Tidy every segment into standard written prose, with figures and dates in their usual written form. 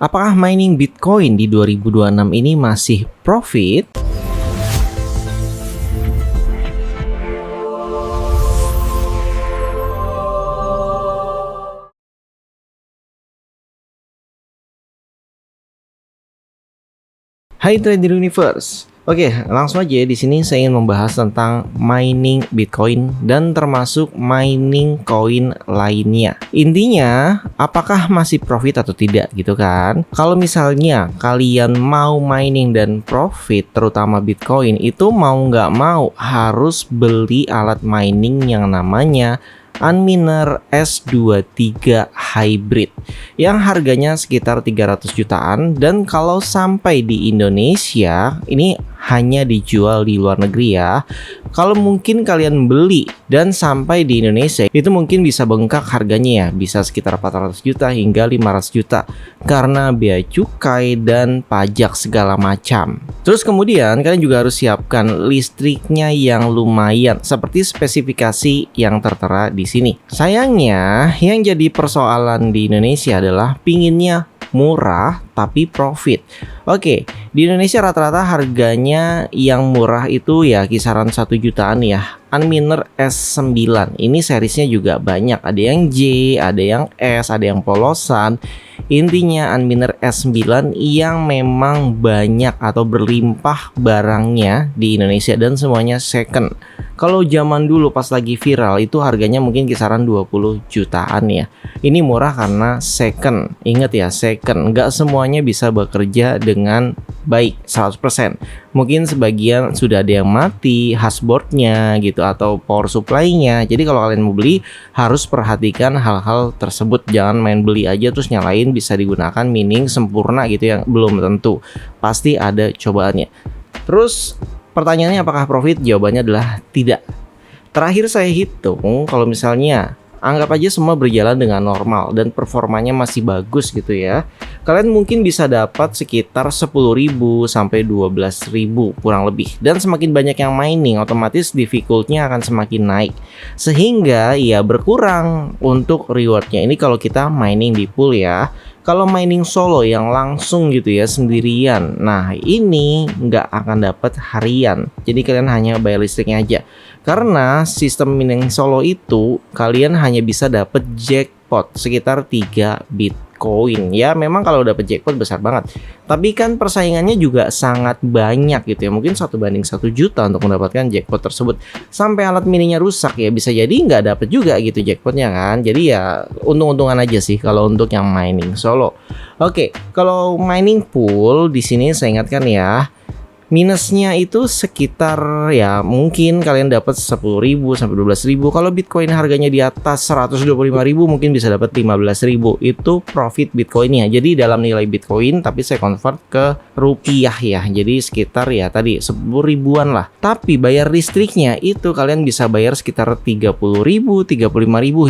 Apakah mining Bitcoin di 2026 ini masih profit? Hai Trader Universe. Oke, langsung aja di sini saya ingin membahas tentang mining Bitcoin dan termasuk mining koin lainnya. Intinya, apakah masih profit atau tidak gitu kan? Kalau misalnya kalian mau mining dan profit, terutama Bitcoin, itu mau nggak mau harus beli alat mining yang namanya Unminer S23 Hybrid yang harganya sekitar 300 jutaan, dan kalau sampai di Indonesia ini hanya dijual di luar negeri ya. Kalau mungkin kalian beli dan sampai di Indonesia itu mungkin bisa bengkak harganya ya, bisa sekitar 400 juta hingga 500 juta karena bea cukai dan pajak segala macam. Terus kemudian kalian juga harus siapkan listriknya yang lumayan seperti spesifikasi yang tertera di sini. Sayangnya yang jadi persoalan di Indonesia adalah pinginnya murah tapi profit. Oke, di Indonesia rata-rata harganya yang murah itu ya kisaran 1 jutaan ya. Unminer S9 ini serisnya juga banyak, ada yang J, ada yang S, ada yang polosan. Intinya Unminer S9 yang memang banyak atau berlimpah barangnya di Indonesia dan semuanya second. Kalau zaman dulu pas lagi viral itu harganya mungkin kisaran 20 jutaan ya. Ini murah karena second. Ingat ya, second. Nggak semuanya bisa bekerja dengan baik 100%. Mungkin sebagian sudah ada yang mati hashboardnya gitu atau power supply-nya. Jadi kalau kalian mau beli harus perhatikan hal-hal tersebut. Jangan main beli aja terus nyalain bisa digunakan mining sempurna gitu, yang belum tentu. Pasti ada cobaannya. Terus pertanyaannya apakah profit? Jawabannya adalah tidak. Terakhir saya hitung kalau misalnya anggap aja semua berjalan dengan normal dan performanya masih bagus gitu ya, kalian mungkin bisa dapat sekitar 10.000 sampai 12.000 kurang lebih. Dan semakin banyak yang mining, otomatis difficultnya akan semakin naik, sehingga ya berkurang untuk rewardnya. Ini kalau kita mining di pool ya. Kalau mining solo yang langsung gitu ya sendirian, nah ini nggak akan dapat harian. Jadi kalian hanya bayar listriknya aja. Karena sistem mining solo itu kalian hanya bisa dapat jackpot sekitar 3 Bitcoin. Ya memang kalau dapat jackpot besar banget. Tapi kan persaingannya juga sangat banyak gitu ya. Mungkin 1 banding 1 juta untuk mendapatkan jackpot tersebut. Sampai alat miningnya rusak ya bisa jadi nggak dapat juga gitu jackpotnya kan. Jadi ya untung-untungan aja sih kalau untuk yang mining solo. Oke, kalau mining pool di sini saya ingatkan ya, minusnya itu sekitar ya mungkin kalian dapat 10.000 sampai 12.000. Kalau Bitcoin harganya di atas 125.000 mungkin bisa dapat 15.000. Itu profit Bitcoinnya. Jadi dalam nilai Bitcoin tapi saya convert ke rupiah ya. Jadi sekitar ya tadi 10 ribuan lah. Tapi bayar listriknya itu kalian bisa bayar sekitar 30.000, 35.000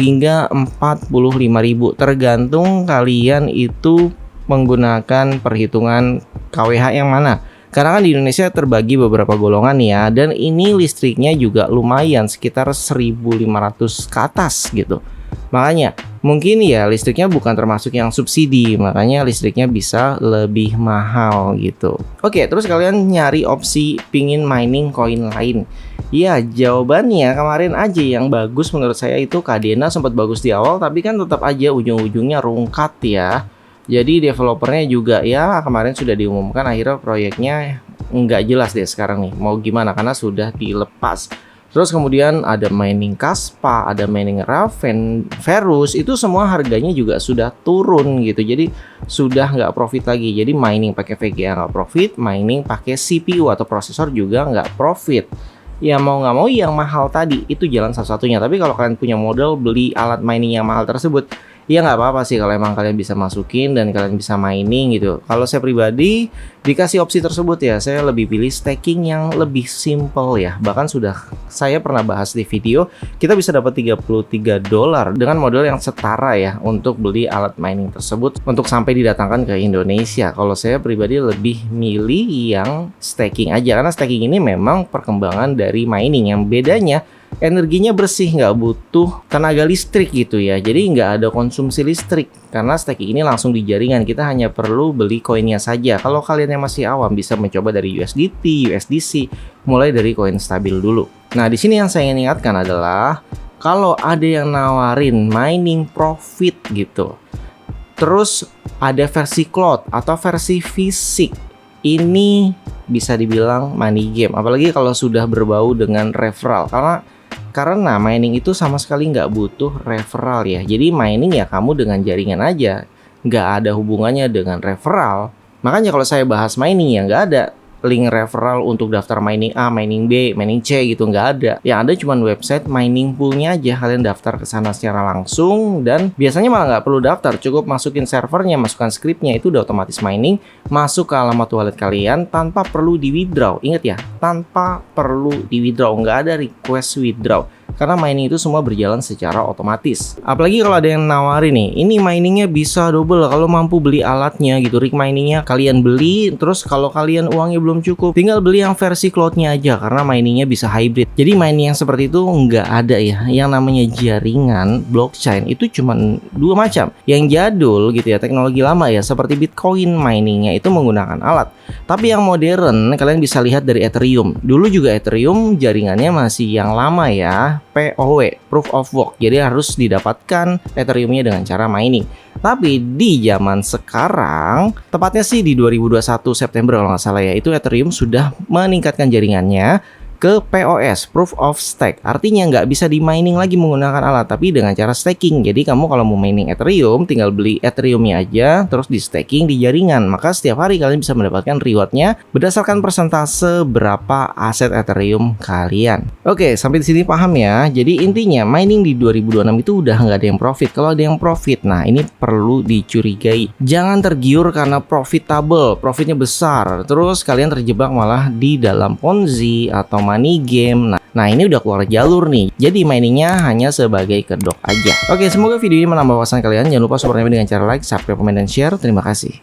hingga 45.000 tergantung kalian itu menggunakan perhitungan KWH yang mana. Karena kan di Indonesia terbagi beberapa golongan ya, dan ini listriknya juga lumayan sekitar 1.500 ke atas gitu. Makanya mungkin ya listriknya bukan termasuk yang subsidi, makanya listriknya bisa lebih mahal gitu. Oke, terus kalian nyari opsi pingin mining koin lain. Ya jawabannya kemarin aja yang bagus menurut saya itu Kadena, sempat bagus di awal tapi kan tetap aja ujung-ujungnya rungkat ya. Jadi developernya juga ya kemarin sudah diumumkan akhirnya proyeknya nggak jelas deh sekarang nih mau gimana karena sudah dilepas. Terus kemudian ada mining Kaspa, ada mining Raven, Verus, itu semua harganya juga sudah turun gitu. Jadi sudah nggak profit lagi. Jadi mining pakai VGA nggak profit, mining pakai CPU atau prosesor juga nggak profit. Ya mau nggak mau yang mahal tadi itu jalan satu-satunya. Tapi kalau kalian punya modal beli alat mining yang mahal tersebut, ya nggak apa-apa sih kalau emang kalian bisa masukin dan kalian bisa mining gitu. Kalau saya pribadi dikasih opsi tersebut ya saya lebih pilih staking yang lebih simple ya. Bahkan sudah saya pernah bahas di video, kita bisa dapat $33 dengan modal yang setara ya untuk beli alat mining tersebut untuk sampai didatangkan ke Indonesia. Kalau saya pribadi lebih milih yang staking aja karena staking ini memang perkembangan dari mining yang bedanya energinya bersih, nggak butuh tenaga listrik gitu ya. Jadi nggak ada konsumsi listrik karena staking ini langsung di jaringan. Kita hanya perlu beli koinnya saja. Kalau kalian yang masih awam bisa mencoba dari USDT, USDC, mulai dari koin stabil dulu. Nah, di sini yang saya ingin ingatkan adalah kalau ada yang nawarin mining profit gitu, terus ada versi cloud atau versi fisik, ini bisa dibilang money game. Apalagi kalau sudah berbau dengan referral, karena mining itu sama sekali nggak butuh referral ya. Jadi mining ya kamu dengan jaringan aja, nggak ada hubungannya dengan referral. Makanya kalau saya bahas mining ya nggak ada link referral untuk daftar mining A, mining B, mining C gitu, nggak ada. Yang ada cuma website mining poolnya aja. Kalian daftar ke sana secara langsung dan biasanya malah nggak perlu daftar, cukup masukin servernya, masukkan scriptnya, itu udah otomatis mining masuk ke alamat wallet kalian tanpa perlu di withdraw. Ingat ya, tanpa perlu di withdraw, nggak ada request withdraw. Karena mining itu semua berjalan secara otomatis. Apalagi kalau ada yang nawarin nih, ini miningnya bisa double kalau mampu beli alatnya gitu. Rig miningnya kalian beli, terus kalau kalian uangnya belum cukup, tinggal beli yang versi cloudnya aja karena miningnya bisa hybrid. Jadi mining yang seperti itu nggak ada ya. Yang namanya jaringan blockchain itu cuma dua macam. Yang jadul gitu ya, teknologi lama ya, seperti Bitcoin miningnya itu menggunakan alat. Tapi yang modern kalian bisa lihat dari Ethereum. Dulu juga Ethereum jaringannya masih yang lama ya, POW, Proof of Work. Jadi harus didapatkan Ethereum-nya dengan cara mining. Tapi di zaman sekarang, tepatnya sih di 2021 September kalau nggak salah ya, itu Ethereum sudah meningkatkan jaringannya ke POS, Proof of Stake. Artinya nggak bisa di mining lagi menggunakan alat, tapi dengan cara staking. Jadi kamu kalau mau mining Ethereum, tinggal beli Ethereum-nya aja, terus di staking di jaringan. Maka setiap hari kalian bisa mendapatkan reward-nya berdasarkan persentase berapa aset Ethereum kalian. Oke, sampai di sini paham ya. Jadi intinya mining di 2026 itu udah nggak ada yang profit. Kalau ada yang profit, nah ini perlu dicurigai. Jangan tergiur karena profitable, profitnya besar. Terus kalian terjebak malah di dalam Ponzi atau money game. Nah ini udah keluar jalur nih. Jadi miningnya hanya sebagai kedok aja. Oke, semoga video ini menambah wawasan kalian. Jangan lupa support kami dengan cara like, subscribe, komen, dan share. Terima kasih.